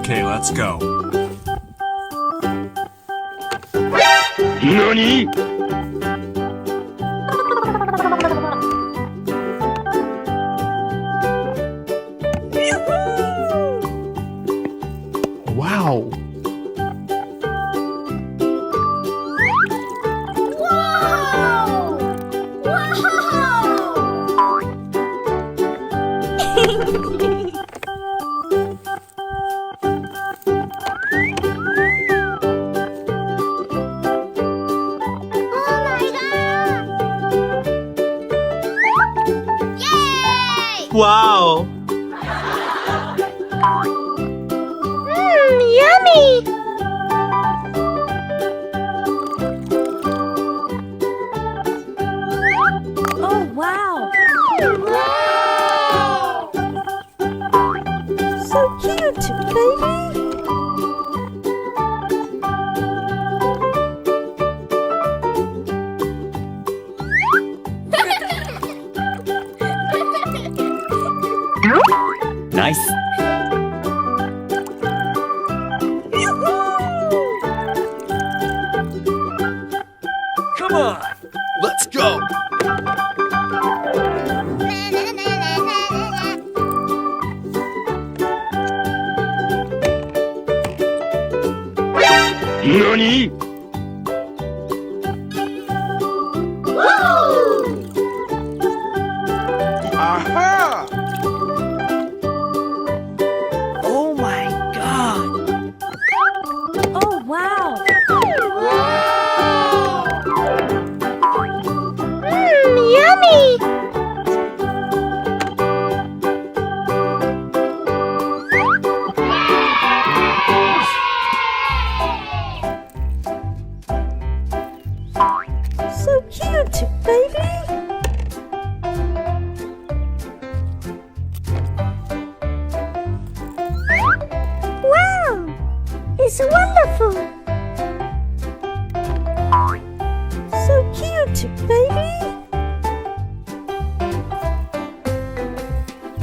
Okay, let's go. NANI?! Wow! Wow! Yummy! Oh, wow! So cute, baby! Nice! Come on! Let's go! NANI?! Aha! Oh my god! Oh, wow! Yummy! So cute, baby! Wow! It's wonderful! So cute, baby!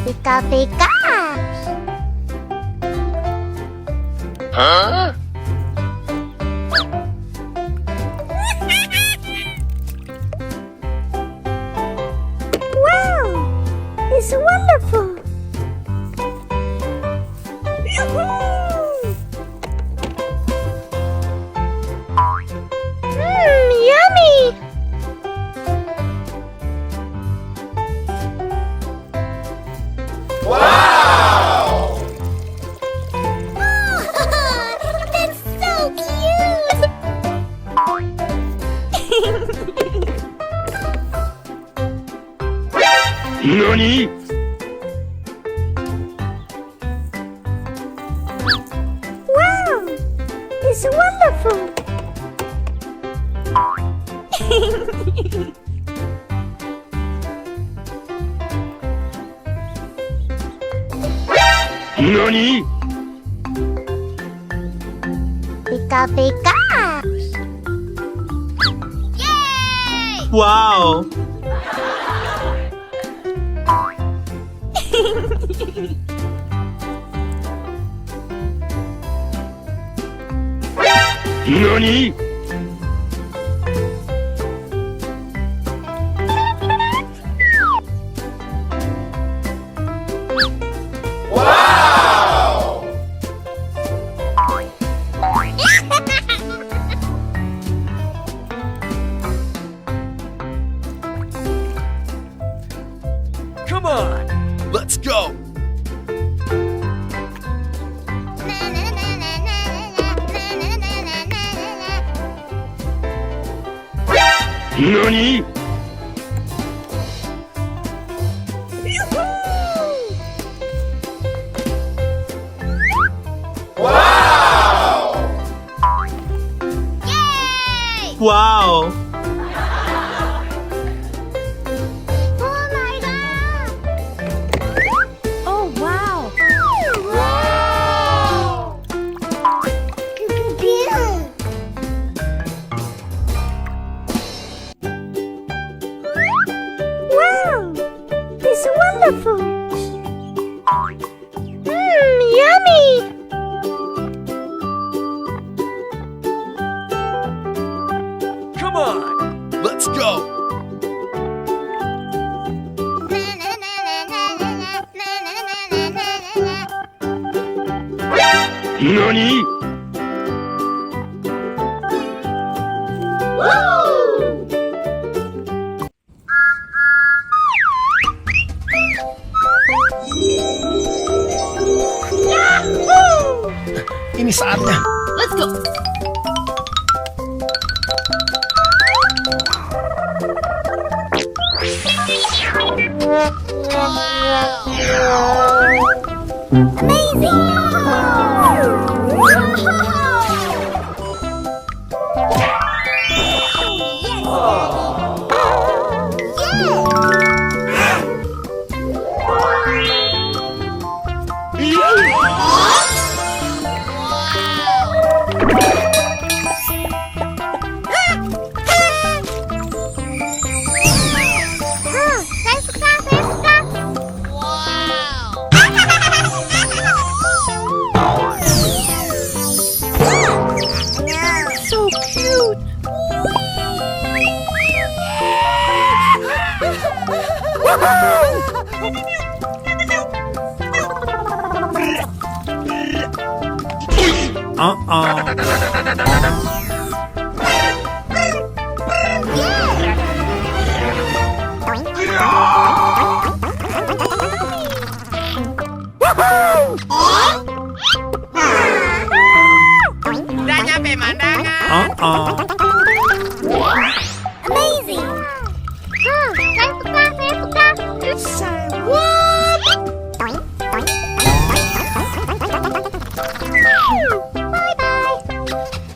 Pika pika! Huh? Wow! It's wonderful! Yummy! Wow! That's so cute! NANI?! Wow! It's wonderful! NANI?! Pika pika! Yay! Wow! NANI?! Wow! Come on! Let's go! NANI?! Wow! Yay! Wow! Oh my god! Oh wow! Wow! It's wonderful! Yummy! NANI?! Ini saatnya. Let's go. Udah nyampe mandangan. Amazing. Saya suka. What? Bye bye.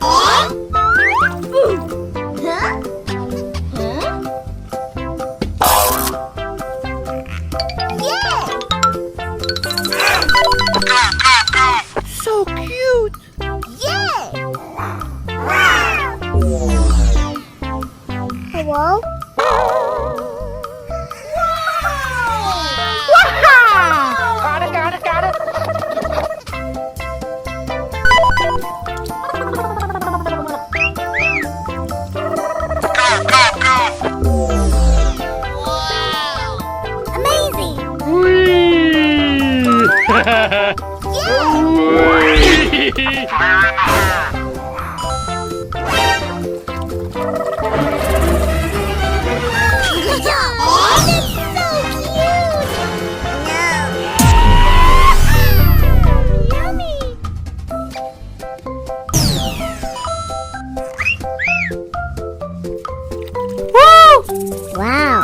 Huh? Yeah. So cute. Yeah. Hello? Wow! Got it. Amazing! Oh, that's so cute! Yummy! Woo! Wow!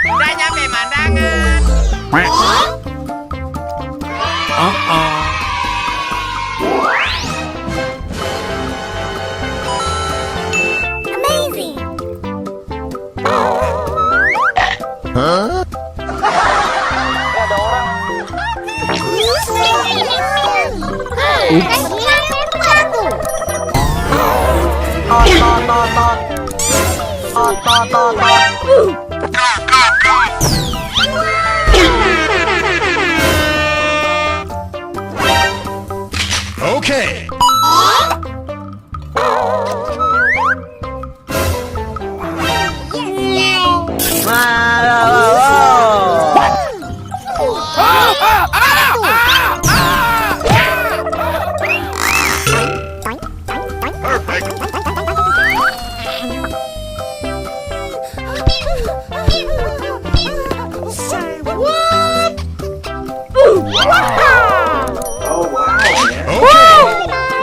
Udah nyampe mandangan. Amazing! Okay. What? Oh wow. Okay.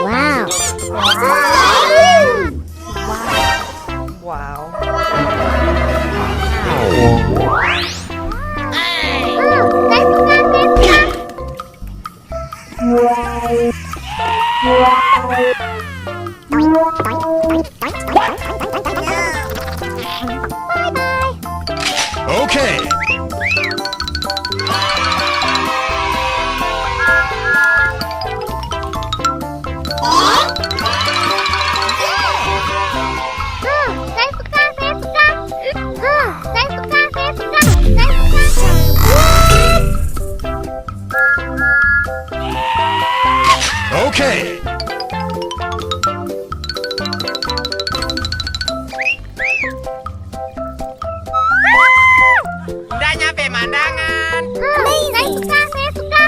Okay. Udah nyampe mandangan. Amazing. Saya suka.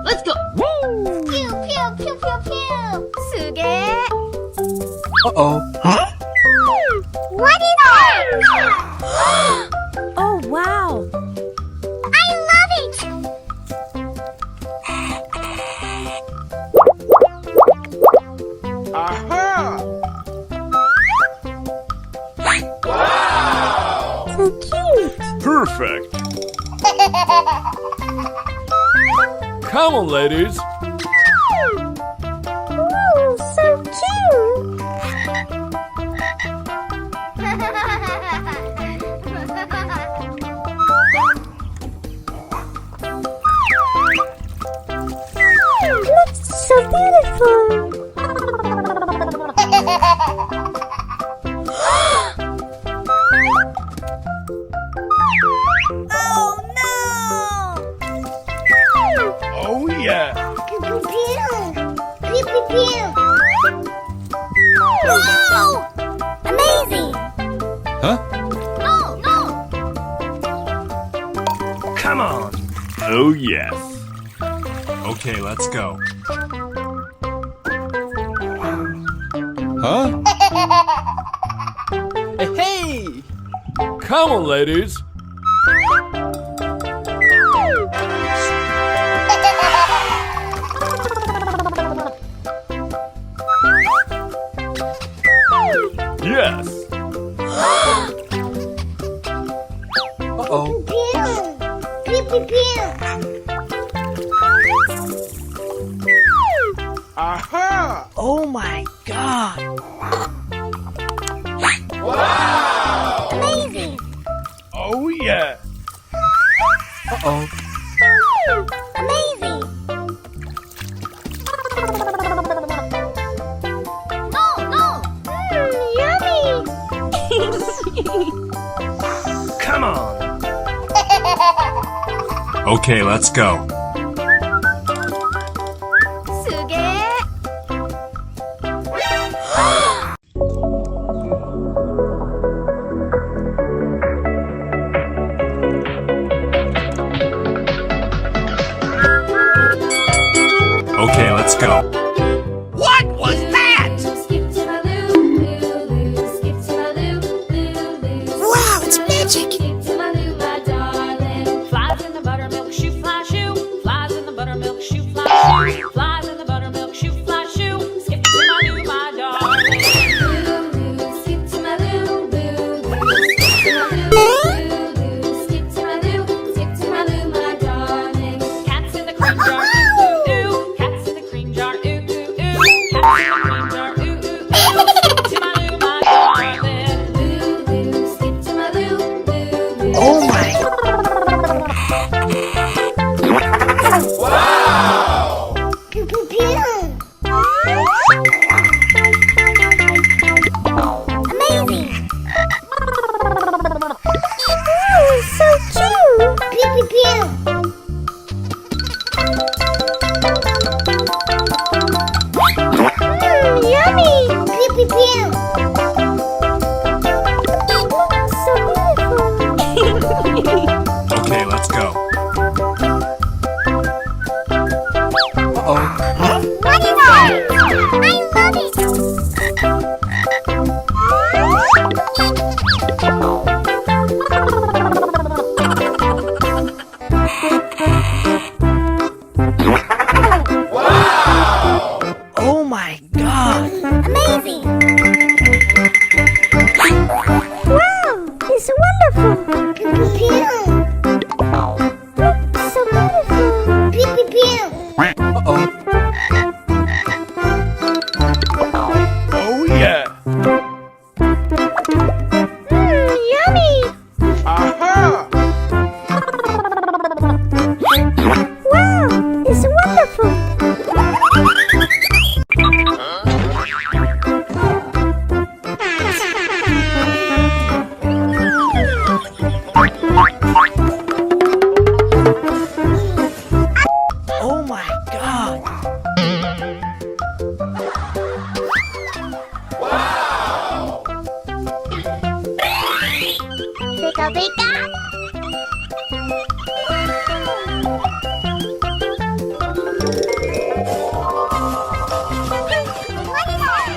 Let's go. Pew, pew, pew, pew, pew. Suge. Uh-oh. What is it? Oh, wow. I love it. So cute. Perfect. Come on, ladies. Ooh, so cute. Looks so beautiful. Oh no! Oh yeah. Pew, pew, pew. Pew, pew, pew. Wow! Amazing! Huh? No, no! Come on. Oh yes. Okay, let's go. Huh? Hey! Come on, ladies. Yes. Uh-oh. Pew! Pew, pew, pew. Aha. Oh my god! Amazing! Oh yeah. Uh-oh. Amazing! No, no! Yummy! Come on. Okay, let's go. Suge! Okay, let's go. What was that? Wow, it's magic! Flies in the buttermilk shoe, fly shoe. Flies in the buttermilk shoe, fly shoe. Flies in the buttermilk shoe, fly shoe. Skip to my loo, my darling. Skip to my loo, boo, boo. Skip to my loo, boo, boo. Skip to my loo, my darling. Cats in the cream jar, ooh, ooh, ooh. Cats in the cream jar, ooh, ooh, ooh. Cats in the cream jar, ooh, ooh, ooh. Skip to my loo, my darling. Boo, boo. Skip to my loo, boo, boo. Oh my... Pew, pew, pew! Amazing! Ooh, so cute! Pew, pew, pew! Yummy! Pew, pew, pew! Looks so beautiful! Okay, let's go. Uh-oh. What is that? I love it! Oh my god! Amazing! Pika pika. What is that?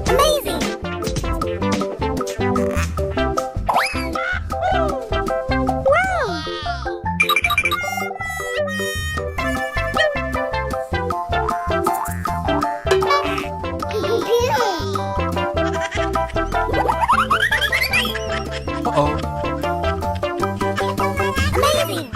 Amazing! Wow! Uh-oh. Amazing!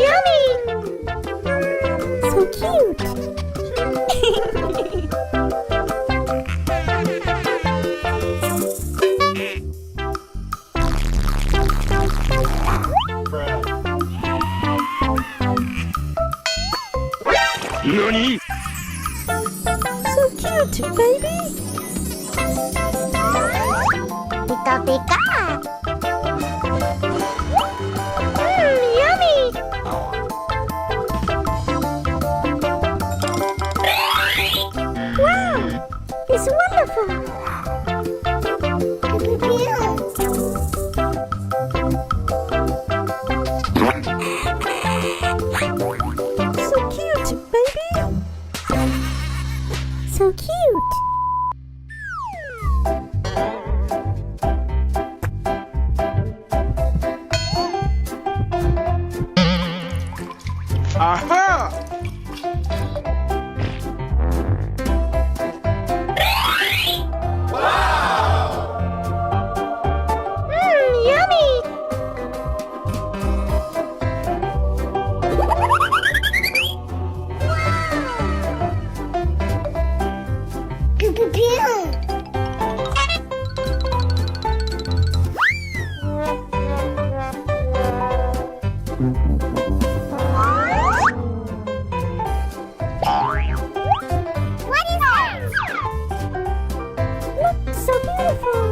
Yummy! So cute! NANI? So cute, baby! Pika pika! Yummy! Wow! It's wonderful! So cute, baby! So cute! Aha! Yummy! What is that? Look, so beautiful!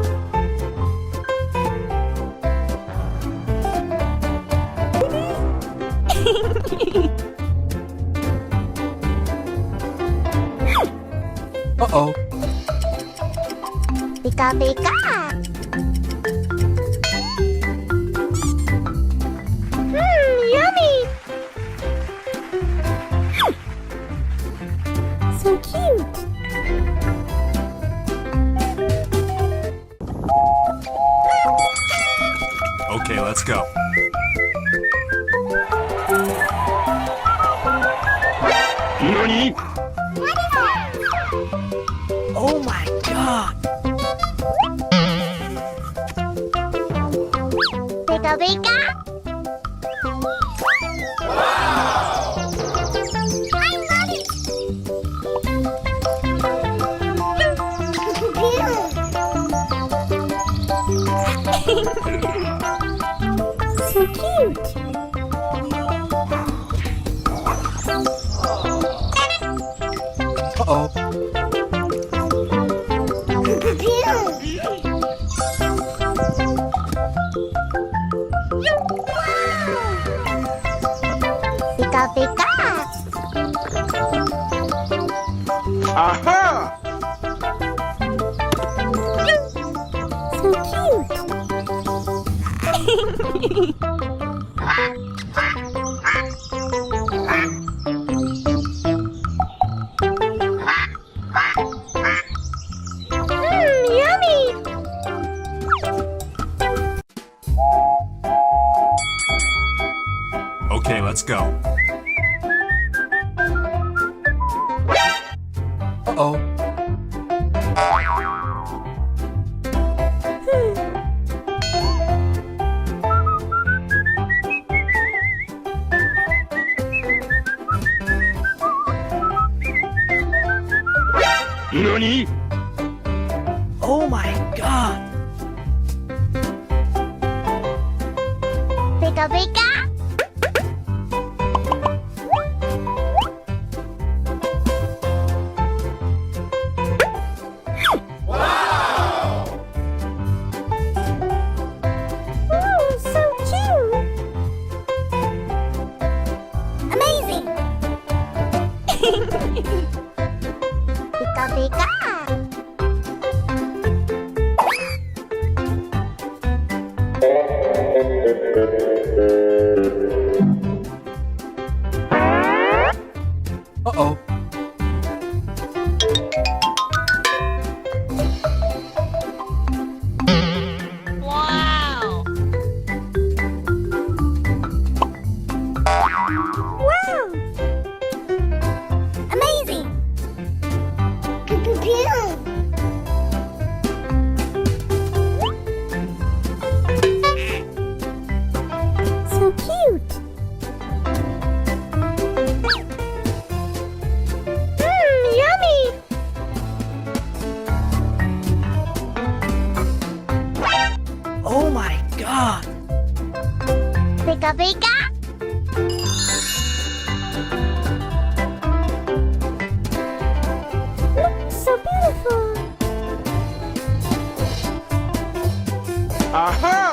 Uh-oh. Pika pika! Yummy! So cute! Okay, let's go. NANI? What is that? Oh my god. Pika pika! I love it! So cute! Uh-oh. Pika pika! Aha! So cute! Yummy! Okay, let's go. Uh-oh. NANI? Oh my god. Pika pika. Wow! So cute. Amazing. Pika pika. Uh-oh. Wow! Wow! Amazing! Pew pew pew! So cute! Yummy! Oh my god! Pika pika! Look, so beautiful! Aha!